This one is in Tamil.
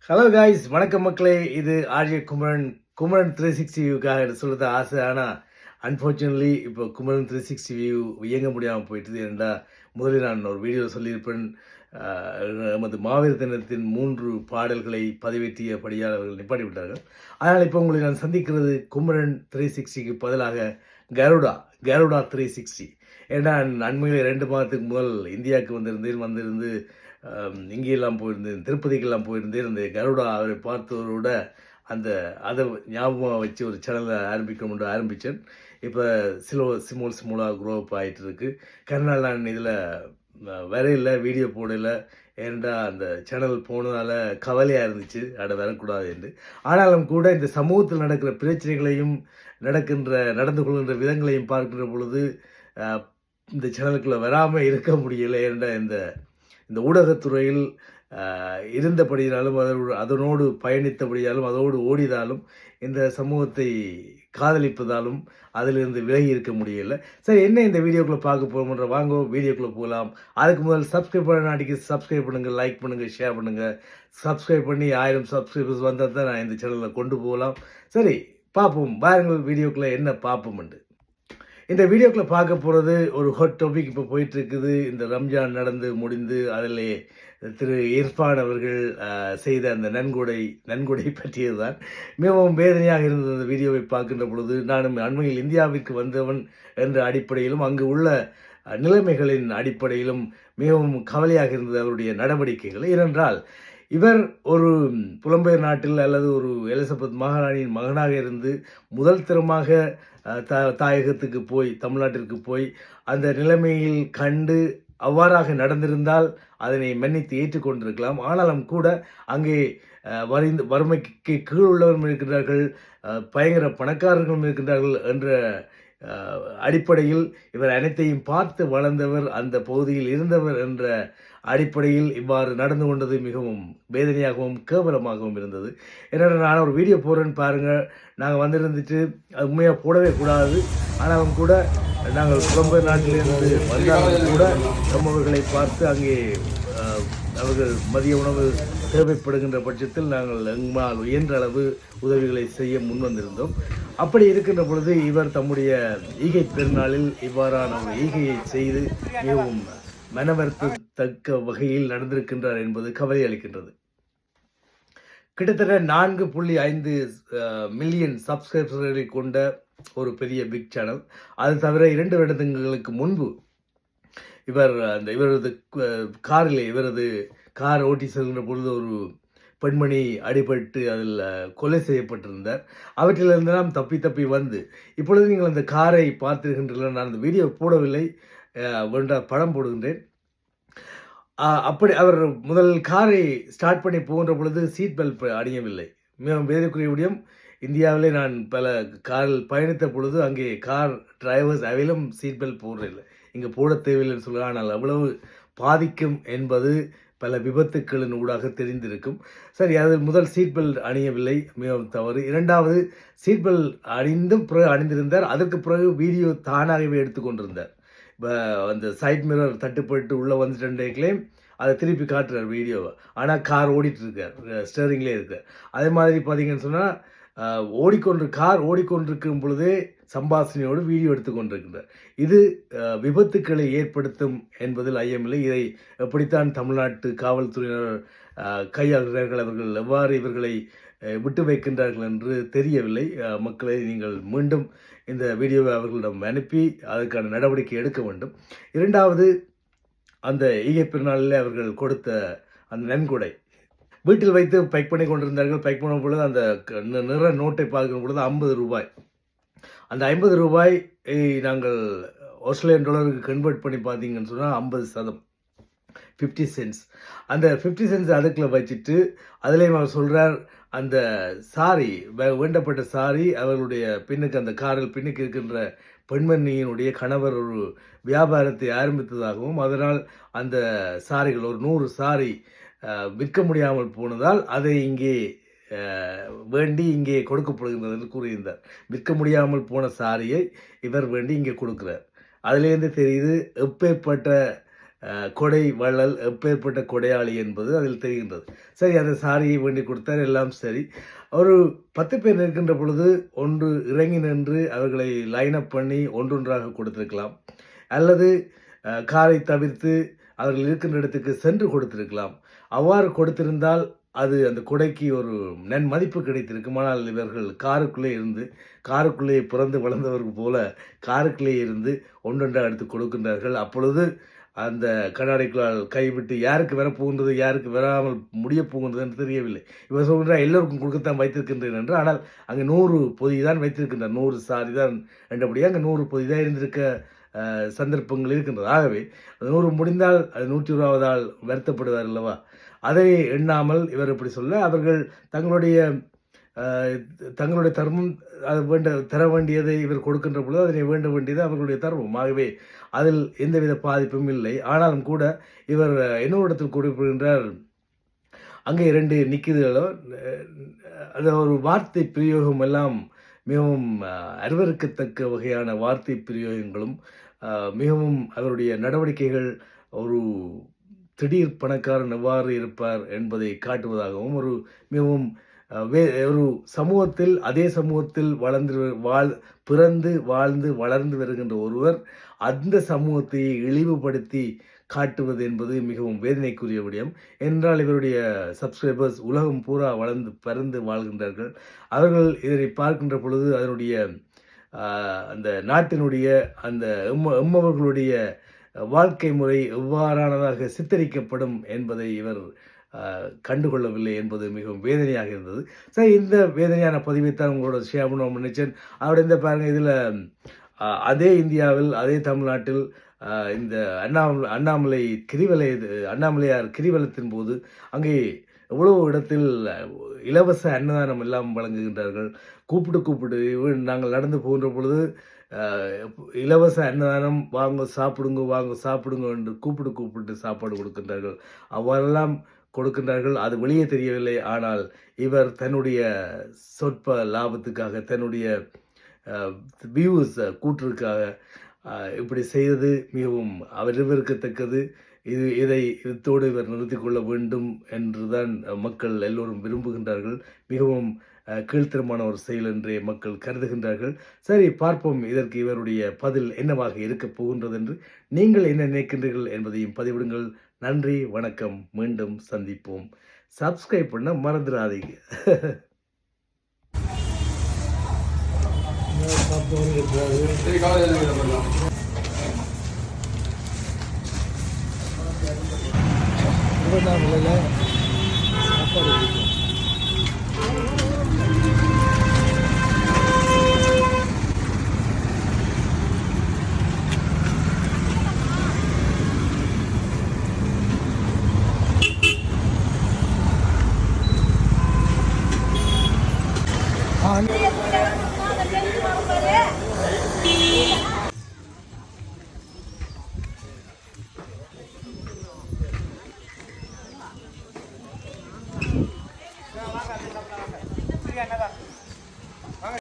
ஹலோ காய்ஸ், வணக்கம் மக்களே. இது ஆர்ஜே குமரன். குமரன் 360 வியூக்காக சொல்றது ஆசை. ஆனால் அன்ஃபார்ச்சுனேட்லி இப்போ குமரன் 360 வியூ இயங்க முடியாமல் போயிட்டுது. ஏன்டா முதலில் நான் ஒரு வீடியோ சொல்லியிருப்பேன். நமது மாவீர தினத்தின் 3 பாடல்களை பதிவேற்றியபடியால் அவர்கள் நிப்பாட்டி விட்டார்கள். அதனால் இப்போ உங்களை நான் சந்திக்கிறது குமரன் 360க்கு பதிலாக கருடா 360. ஏன்னா அண்மையில் 2 மாதத்துக்கு முதல் இந்தியாவுக்கு வந்திருந்து இங்கெல்லாம் போயிருந்தேன், திருப்பதிக்கெல்லாம் போயிருந்தேன். அந்த கருடா அவரை பார்த்தவரோட அதை ஞாபகமாக வச்சு ஒரு சேனலை ஆரம்பிக்கணும்னு ஆரம்பித்தேன். இப்போ ஸ்மூலாக க்ரோ அப் ஆகிட்டு இருக்கு. கருநாள் நான் இதில் வரையில வீடியோ போடல. ஏன்டா அந்த சேனல் போனதால கவலையாக இருந்துச்சு, வரக்கூடாது என்று. ஆனாலும் கூட இந்த சமூகத்தில் நடக்கிற பிரச்சனைகளையும் நடந்து கொள்கின்ற விதங்களையும் பார்க்கின்ற பொழுது இந்த சேனலுக்குள்ளே வராமல் இருக்க முடியலை. ஏன்டா இந்த ஊடகத்துறையில் இருந்தபடியாலும் அதனோடு பயணித்தபடியாலும் அதோடு ஓடிதாலும் இந்த சமூகத்தை காதலிப்பதாலும் அதிலிருந்து விலகி இருக்க முடியல. சரி, என்ன இந்த வீடியோக்குள்ளே பார்க்க போகிறோம்ன்ற வாங்க வீடியோக்குள்ளே போகலாம். அதுக்கு முதல் சப்ஸ்கிரைப் பண்ணாட்டிக்கு சப்ஸ்கிரைப் பண்ணுங்கள், லைக் பண்ணுங்கள், ஷேர் பண்ணுங்கள். சப்ஸ்கிரைப் பண்ணி 1000 சப்ஸ்கிரைபர்ஸ் வந்தால் தான் நான் இந்த சேனலில் கொண்டு போகலாம். சரி, பார்ப்போம். பாருங்கள் வீடியோக்குள்ளே என்ன பார்ப்போம்ண்டு. இந்த வீடியோக்குள்ளே பார்க்க போகிறது ஒரு ஹாட் டாபிக். இப்போ போயிட்டு இருக்குது. இந்த ரம்ஜான் நடந்து முடிந்து அதிலே திரு இர்ஃபான் அவர்கள் செய்த அந்த நன்கொடை பற்றியது தான் மிகவும் வேதனையாக இருந்தது. அந்த வீடியோவை பார்க்கின்ற பொழுது நானும் அண்மையில் இந்தியாவிற்கு வந்தவன் என்ற அடிப்படையிலும் அங்கு உள்ள நிலைமைகளின் அடிப்படையிலும் மிகவும் கவலையாக இருந்தது அவருடைய நடவடிக்கைகள். ஏனென்றால் இவர் ஒரு புலம்பெயர் நாட்டில் அல்லது ஒரு எலிசபெத் மகாராணியின் மகனாக இருந்து முதல் தரமாக தாயகத்துக்கு போய் தமிழ்நாட்டிற்கு போய் அந்த நிலைமையில் கண்டு அவ்வாறாக நடந்திருந்தால் அதனை மன்னித்து ஏற்றுக்கொண்டிருக்கலாம். ஆனாலும் கூட அங்கே வறுமைக்கு கீழ் உள்ளவர்களும் இருக்கின்றார்கள், பயங்கர பணக்காரர்களும் இருக்கின்றார்கள் என்ற அடிப்படையில் இவர் அனைத்தையும் பார்த்து வளர்ந்தவர், அந்த பகுதியில் இருந்தவர் என்ற அடிப்படையில் இவ்வாறு நடந்து கொண்டது மிகவும் வேதனையாகவும் கேவலமாகவும் இருந்தது. என்னென்ன நான் ஒரு வீடியோ போடுறேன்னு பாருங்கள். நாங்கள் வந்திருந்துட்டு அது உண்மையாக போடவே கூடாது. ஆனாலும் கூட நாங்கள் புலம்பெயர் நாட்டிலிருந்து வந்தாலும் கூட நம்மவர்களை பார்த்து அங்கே அவர்கள் மதிய உணவு தேவைப்படுகின்ற பட்சத்தில் நாங்கள் எங்களால் இயன்ற அளவு உதவிகளை செய்ய முன்வந்திருந்தோம். அப்படி இருக்கின்ற பொழுது இவர் தம்முடைய ஈகை பெருநாளில் இவ்வாறான ஒரு ஈகையை செய்து மிகவும் மனவருத்தத்தக்க வகையில் நடந்திருக்கின்றார் என்பது கவலை அளிக்கின்றது. கிட்டத்தட்ட 4.5 மில்லியன் சப்ஸ்கிரைபர்களை கொண்ட ஒரு பெரிய பிக் சேனல். அது தவிர 2 வருடங்களுக்கு முன்பு இவரது கார் ஓட்டி செல்கின்ற பொழுது ஒரு பெண்மணி அடிபட்டு அதில் கொலை செய்யப்பட்டிருந்தார். அவற்றிலிருந்தெல்லாம் தப்பி வந்து இப்பொழுது நீங்கள் அந்த காரை பார்த்திருக்கின்றீர்கள். நான் அந்த வீடியோ போடவில்லை, படம் போடுகின்றேன். அப்படி அவர் முதல் காரை ஸ்டார்ட் பண்ணி போகின்ற பொழுது சீட் பெல்ட் அணியவில்லை. மிகவும் வேதனைக்குரிய விடயம். இந்தியாவிலே நான் பல காரில் பயணித்த பொழுது அங்கே கார் டிரைவர்ஸ் அவையிலும் சீட் பெல்ட் போடுறதில்லை. இங்கே போட தேவையில்லைன்னு சொல்ல. ஆனால் அவ்வளவு பாதிக்கும் என்பது பல விபத்துக்களின் ஊடாக தெரிந்திருக்கும். சரி, அது முதல் சீட் பெல்ட் அணியவில்லை, மிகவும் தவறு. 2வது சீட் பெல்ட் அணிந்திருந்தார். அதற்கு பிறகு வீடியோ தானாகவே எடுத்துக்கொண்டிருந்தார். அந்த சைட் மிரர் தட்டுப்பட்டு உள்ளே வந்துட்டேன் அதை திருப்பி காட்டுறார் வீடியோவை. ஆனால் கார் ஓடிட்டுருக்கார், ஸ்டேரிங்லேயே இருக்கார். அதே மாதிரி பார்த்தீங்கன்னு சொன்னால் கார் ஓடிக்கொண்டிருக்கும் பொழுதே சம்பாஷணையோடு வீடியோ எடுத்துக்கொண்டிருக்கின்றார். இது விபத்துக்களை ஏற்படுத்தும் என்பதில் ஐயமில்லை. இதை எப்படித்தான் தமிழ்நாட்டு காவல்துறையினர் கையாளுகிறார்கள், அவர்கள் எவ்வாறு இவர்களை விட்டு வைக்கின்றார்கள் என்று தெரியவில்லை. மக்களை நீங்கள் மீண்டும் இந்த வீடியோவை அவர்களிடம் அனுப்பி அதற்கான நடவடிக்கை எடுக்க வேண்டும். 2வது, அந்த ஈகை பெருநாளில் அவர்கள் கொடுத்த அந்த நன்கொடை வீட்டில் வைத்து பேக் பண்ணி கொண்டிருந்தார்கள். பேக் பண்ணும் பொழுது அந்த நிற நோட்டை பார்க்கும் பொழுது 50 ரூபாய். அந்த 50 ரூபாய் நாங்கள் ஆஸ்திரேலியன் டாலருக்கு கன்வெர்ட் பண்ணி பார்த்தீங்கன்னு சொன்னால் 50%, 50 சென்ட்ஸ். அந்த 50 சென்ட்ஸ் அதுக்குள்ள வச்சுட்டு அதுலேயும் அவர் சொல்கிறார், அந்த சாரி வேண்டப்பட்ட சாரி அவர்களுடைய பின்னுக்கு, அந்த காரில் பின்னுக்கு இருக்கின்ற பெண்மணியினுடைய கணவர் ஒரு வியாபாரத்தை ஆரம்பித்ததாகவும் அதனால் அந்த சாரிகள் ஒரு 100 சாரி விற்க முடியாமல் போனதால் அதை இங்கே வேண்டி இங்கே கொடுக்கப்படுகின்றது என்று கூறியிருந்தார். விற்க முடியாமல் போன சாரியை இவர் வேண்டி இங்கே கொடுக்கிறார். அதுலேருந்து தெரியுது எப்பேற்பட்ட கொடை வள்ளல் எப்பேற்பட்ட கொடையாளி என்பது அதில் தெரிகின்றது. சரி, அந்த சாரியை வேண்டி கொடுத்தார், எல்லாம் சரி. ஒரு 10 பேர் நிற்கின்ற பொழுது ஒன்று இறங்கி நின்று அவர்களை லைன் அப் பண்ணி ஒன்றொன்றாக கொடுத்திருக்கலாம், அல்லது காரை தவிர்த்து அவர்கள் இருக்கின்ற இடத்துக்கு சென்று கொடுத்திருக்கலாம். அவ்வாறு கொடுத்திருந்தால் அது அந்த கொடைக்கு ஒரு நன்மதிப்பு கிடைத்திருக்கும். ஆனால் இவர்கள் காருக்குள்ளே பிறந்து வளர்ந்தவர்கள் போல காருக்குள்ளே இருந்து ஒன்றொன்றாக எடுத்து கொடுக்கின்றார்கள். அப்பொழுது அந்த கண்ணாடிக்குள்ளால் கைவிட்டு யாருக்கு வர போகின்றது, யாருக்கு வராமல் முடிய போகின்றது என்று தெரியவில்லை. இவர் சொல்கிறார் எல்லோருக்கும் கொடுக்கத்தான் வைத்திருக்கின்றேன் என்று. ஆனால் அங்கே 100 பொதி தான் வைத்திருக்கின்றார், 100 சாரி தான் என்றபடியாக அங்கே 100 பொதி தான் இருந்திருக்க சந்தர்ப்பங்கள் இருக்கின்றது. ஆகவே அது 100 முடிந்தால் அது 101வது ஆள் வருத்தப்படுவார் அல்லவா? அதை எண்ணாமல் இவர் இப்படி சொல்ல, அவர்கள் தங்களுடைய தர்மம் அது தர வேண்டியதை இவர் கொடுக்கின்ற பொழுது அதனை வேண்ட வேண்டியது அவர்களுடைய தர்மம். ஆகவே அதில் எந்தவித பாதிப்பும் இல்லை. ஆனாலும் கூட இவர் இன்னொரு குறிப்பிடுகின்றார், அங்கே 2 நிற்குதுகளோ, அது ஒரு வார்த்தை பிரயோகம் எல்லாம் மிகவும் அருவருக்கத்தக்க வகையான வார்த்தை பிரயோகங்களும், மிகவும் அவருடைய நடவடிக்கைகள் ஒரு திடீர் பணக்காரன் எவ்வாறு இருப்பார் என்பதை காட்டுவதாகவும், ஒரு மிகவும் ஒரு சமூகத்தில் அதே சமூகத்தில் பிறந்து வாழ்ந்து வளர்ந்து வருகின்ற ஒருவர் அந்த சமூகத்தை இழிவுபடுத்தி காட்டுவது என்பது மிகவும் வேதனைக்குரிய விடயம். என்றால் இவருடைய சப்ஸ்கிரைபர்ஸ் உலகம் பூரா பறந்து வாழ்கின்றார்கள். அவர்கள் இதனை பார்க்கின்ற பொழுது அதனுடைய அந்த நாட்டினுடைய அந்த எம்மவர்களுடைய வாழ்க்கை முறை எவ்வாறானதாக சித்தரிக்கப்படும் என்பதை இவர் கண்டுகொள்ளவில்லை என்பது மிகவும் வேதனையாக இருந்தது. சரி, இந்த வேதனையான பதிவைத்தான் உங்களோட ஷேர் பண்ண நினைச்சேன். அவருடைய இந்த பாருங்கள், இதில் அதே இந்தியாவில் அதே தமிழ்நாட்டில் இந்த அண்ணாமலையார் கிரிவலத்தின் போது அங்கே எவ்வளவு இடத்தில் இலவச அன்னதானம் எல்லாம் வழங்குகின்றார்கள். கூப்பிட்டு நாங்கள் நடந்து போகின்ற பொழுது இலவச அன்னதானம், வாங்க சாப்பிடுங்க என்று கூப்பிட்டு சாப்பாடு கொடுக்கின்றார்கள். அவ்வாறெல்லாம் கொடுக்கின்றார்கள். அது வெளியே தெரியவில்லை. ஆனால் இவர் தன்னுடைய சொற்ப லாபத்துக்காக, தன்னுடைய வியூஸ் கூற்றுக்காக இப்படி செய்தது மிகவும் அவரிருக்கத்தக்கது. இதோடு இவர் நிறுத்திக் கொள்ள வேண்டும் என்றுதான் மக்கள் எல்லோரும் விரும்புகின்றார்கள். மிகவும் கீழ்த்தரமான ஒரு செயல் என்றே மக்கள் கருதுகின்றார்கள். சரி, பார்ப்போம் இதற்கு இவருடைய பதில் என்னவாக இருக்கப் போகின்றது என்று. நீங்கள் என்ன நினைக்கின்றீர்கள் என்பதையும் பதிவிடுங்கள். நன்றி, வணக்கம், மீண்டும் சந்திப்போம். சப்ஸ்கிரைப் பண்ண மறந்துடாதீங்க. சாப்பாடு